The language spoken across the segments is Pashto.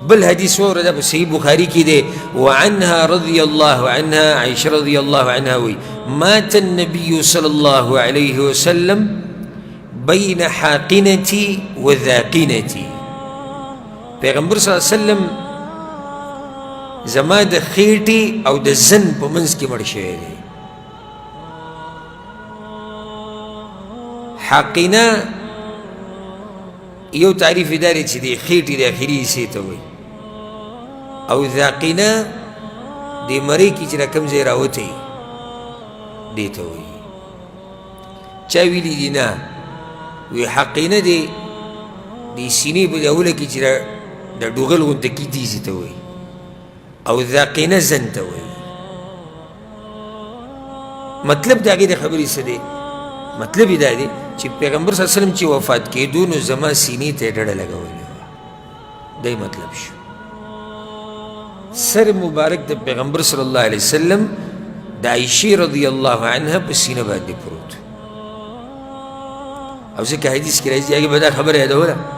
بل حدیث اور دا صحیح بخاری کی دے وعنها رضی اللہ عنها عائشہ رضی اللہ عنها وی مات النبی صلی اللہ علیہ وسلم بین حاقنتی و ذاقنتی پیغمبر صلی اللہ علیہ وسلم زما د خیٹی او د زن پا منز کی مر شوئے دے حاقنہ یو تعریف داری چی دی خیٹی دی آخری سیتا ہوئی او ذاقنہ دی مری کی چرا کم زیر آوتی دیتا ہوئی چاویلی دی نا وی حاقنہ دی سینی با اولا کی چرا دا دوغل غن تکی دیزی تا ہوئی او ذاقنہ زن تا ہوئی مطلب دا غیر خبری سدے مطلب دا دی چی پیغمبر صلی اللہ علیہ وسلم چی وفات کے دونو زمان سینی تے ڈڑا لگا ہوئی دای مطلب شو سر مبارک دا پیغمبر صلی اللہ علیہ وسلم دا عائشہ رضی اللہ عنہ پا سینہ باندے پروت اب سے کہ حدیث کی رئیس آگے بدا خبر ہے دا ہو رہا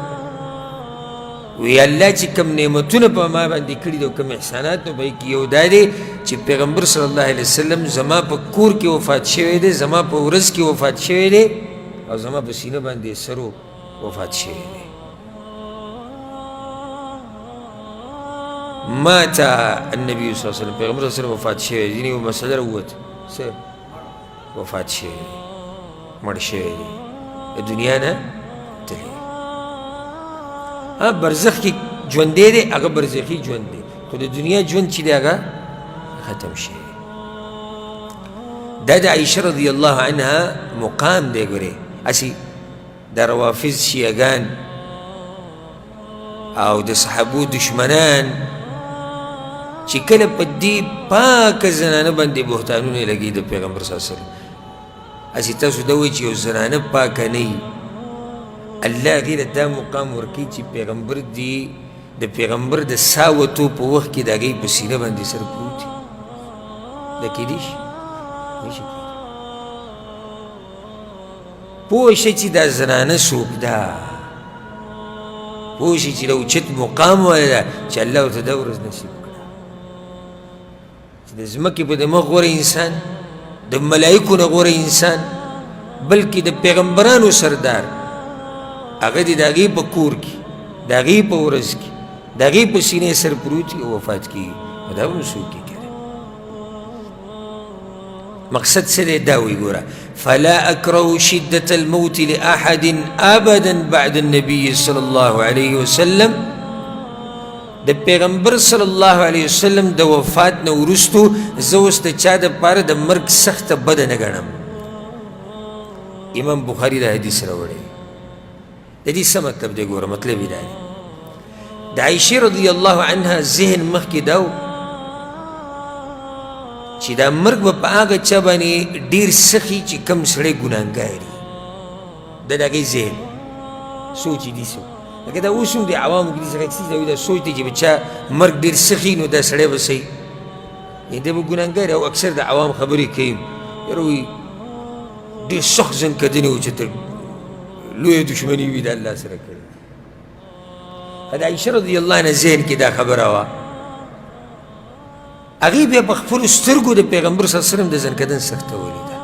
وی اللہ چی کم نعمتون پا ما باندے کری دو کم احسانات نو بھائی کیو دا دے چی پیغمبر صلی اللہ علیہ وسلم زمان پا کور کی وفات شوئے دے زمان پا ورز کی وفات شوئے دے اور زمان پا سینہ باندے سرو وفات شوئے دے ماتا النبی صلی اللہ علیہ وسلم پیغمبر صلی اللہ علیہ وسلم وفات شوئے دے یعنی وہ مسئلہ روت سر وفات شوئے دے مر شوئے دے دنیا نا تلے ہاں برزخ کی جون دے دے اگر برزخی جون دے خود دنیا جون چی دے اگر ختم شے دا عائشہ رضی اللہ عنہ مقام دے گرے اسی دا روافظ شیعگان او دا صحابو دشمنان چی کل پا دی پاک زنانہ بندے بہتانونے لگی دا پیغمبر صلی اللہ علیہ وسلم اسی تاسو دوئی چی او زنانہ پاکا نہیں اللہ غیر دا مقام ورکی چی پیغمبر دی دا پیغمبر دا ساوتو پا وقت کی دا گئی پسینہ بندی سر پروتی دا کی دیش نیشی کی پوشی چی دا زنانہ سوک دا پوشی چی لو چت مقام والا دا چی اللہ تا دا ورز نصیب کرا چی دا زمکی پا دا مغور انسان دا ملائکو نغور انسان بلکہ دا پیغمبرانو سردار اگر دی داغی پا کور کی داغی پا ورز کی داغی پا سینے سر پروتی وفات کی داو نسو کی کرے مقصد سے دے داوی گورا فلا اکرہ شدت الموت لأحد ابدا بعد النبی صلی اللہ علیہ وسلم دا پیغمبر صلی اللہ علیہ وسلم دا وفات نورستو زوست چا دا پار دا مرگ سخت بد نگرم امام بخاری دا حدیث روڑے دا دی سا مطلب دے گورا مطلب ہی داری دا عائشہ رضی اللہ عنہ ذہن مخ کی داو چی دا مرگ با پا آگا چا بانی دیر سخی چی کم سڑے گناہگاری دا دا گئی ذہن سوچی دی سو لیکن دا اوسم دی عوام کی دی سخی کسی دا سوچ دی چی بچا مرگ دیر سخی نو دا سڑے بسی یہ دا با گناہگاری او اکثر دا عوام خبری کئیم یروی دیر سخ زن کدنی ہو چتر لوی دشمنی وی دا اللہ سر کرے دا عائشہ رضی اللہ عنہ ذہن کی دا خبر آوا اغیب یا بخفل استرگو دا پیغمبر صلی اللہ علیہ وسلم دا زن کدن سخت ہولی دا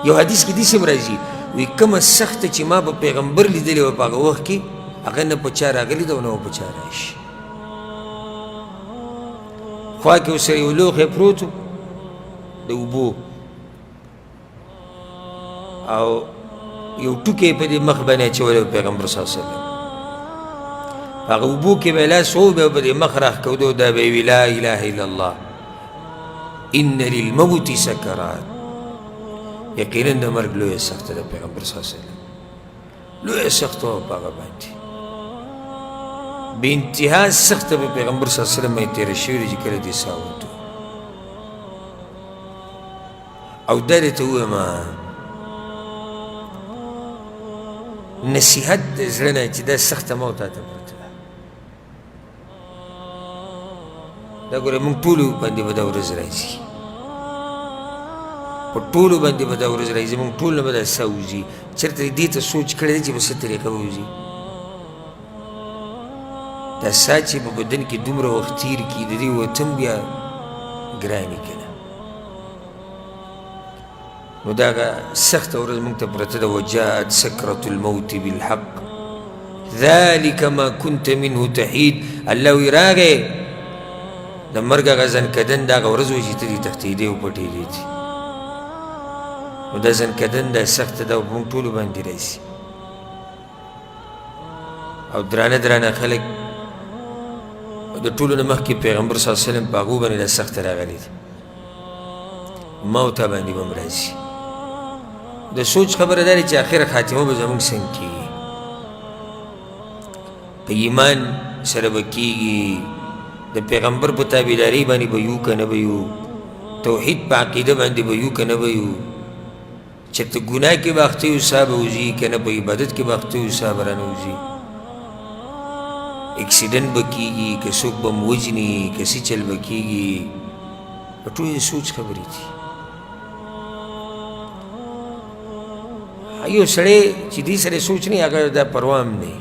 یو حدیث کی دیسی مرازی وی کم سخت چی ما با پیغمبر لی دلی و پاگا وقت کی اگر نا پچار آگلی دا و نا پچار آش خواہ که اسر یو لوخ پروتو دا اوبو او یو ٹوکے پا دی مخ بنے چولے پیغمبر صلی اللہ علیہ وسلم اگر اوبو کے بیلا سو بے پا دی مخ رخ کودو دا بیوی لا الہ الا اللہ ان للموت سکرات یقیناً دا مرگ لوی سخت دا پیغمبر صلی اللہ علیہ وسلم لوی سخت ہو پاگا بانتی بے انتہا سخت پا پیغمبر صلی اللہ علیہ وسلم میں تیرے شوری جی کرے دی ساوتو او دارتا ہوئے ما نصیحت زرنا چی دا سخت موتا تا پرتا دا گوره منگ طولو بندی بدا ورز رائزی پر طولو بندی بدا ورز رائزی منگ طول نبدا ساوزی چرتا دیتا سوچ کرده چی بس طریقه ہوزی دا ساه چې په بدن کې دومره وخت تیر کړي د دې وطن بیا ګرانې که نه نو دا هغه سخته ورځ موږ ته پرته ده وجاءت سکرة الموت بالحق ذلك ما كنت منه تحید الله وی راغی د مرګ هغه ځنکدن دا هغه ورځ وه چې ته دې تښتېدې او پټېدې دي نو دا ځنکدن دا سخته ده او په موږ ټولو باندې راشي او درانه درانه خلک د ټولو نه مخکې پیغمبر صلی الله علیه وسلم په هغو باندې دا سخته راغلې ده ما او تا باندې به هم راځي د سوچ خبره دا دی چې آخره خاتمه به زموږ څنګه کېږي په ایمان سره به کېږي د پیغمبر په تابعدارۍ باندې به یو که نه به یو توحید په عقیده باندې به یو که نه به یو چېرته ګناه کې به اخته یو ساه به وځي که نه په عبادت کې به اخته یو ساه به رانه وځي اکسیډنټ به کېږي که څوک به م وجني که څه چل به کېږي ټول د سوچ خبرې دي یو سړی چې دې سره سوچ نه هغه دا پروا هم نه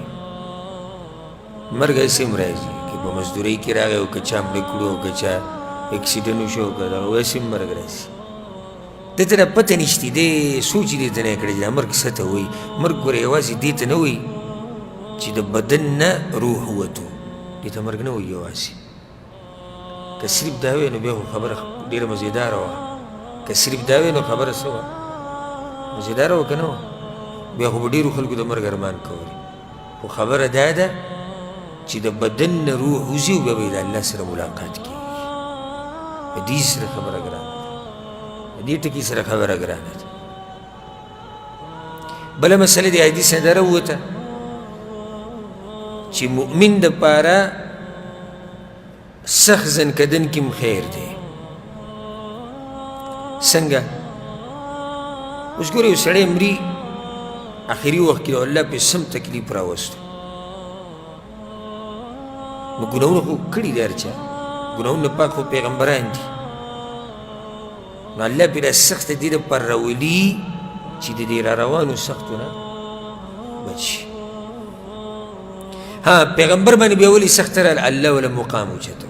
مرګ هسې هم راځي که په مزدورۍ کې راغی او که چا مړه کړو او که چا اکسیډنټ وشو که دغه ویسې هم مرګ راځي ده ته پته نشته دی سوچ یې دې ته نه کړی دا مرګ څه ته وایي مرګ ګوره یوازې دې ته نه وایي چې د بدن نه روح ووتو دې ته مرګ نه وایي یوازې که صرف دا وی نو بیا خو خبره ډېره مزېداره وه که صرف دا وی نو خبره څه وه مزېداره وه که نه وه بیا خو به ډېرو خلکو د مرګ ارمان کولې خو خبره دا ده چې د بدن نه روح وځي او بیا به د الله سره ملاقات کېږي په دې سره خبره ګرانه ده په دې ټکي سره خبره ګرانه ده بله مسله د حدیث نه دا راووته چې مؤمن دپاره سخت زنکدن کې خیر دی څنګه اوس ګورې یو سړی مري آخري وخت کې الله پې سم تکلیف راوستو نو ګناهونه خو کړي دي هر چا ګناهونه پاک خو پیغمبران دي نو الله پې دا سخته دې دپاره راولي چې د دې را روانو سختو نه بچ شي ها پیغمبر باندې بیا ولې سخته راله الله وله مقام اوچته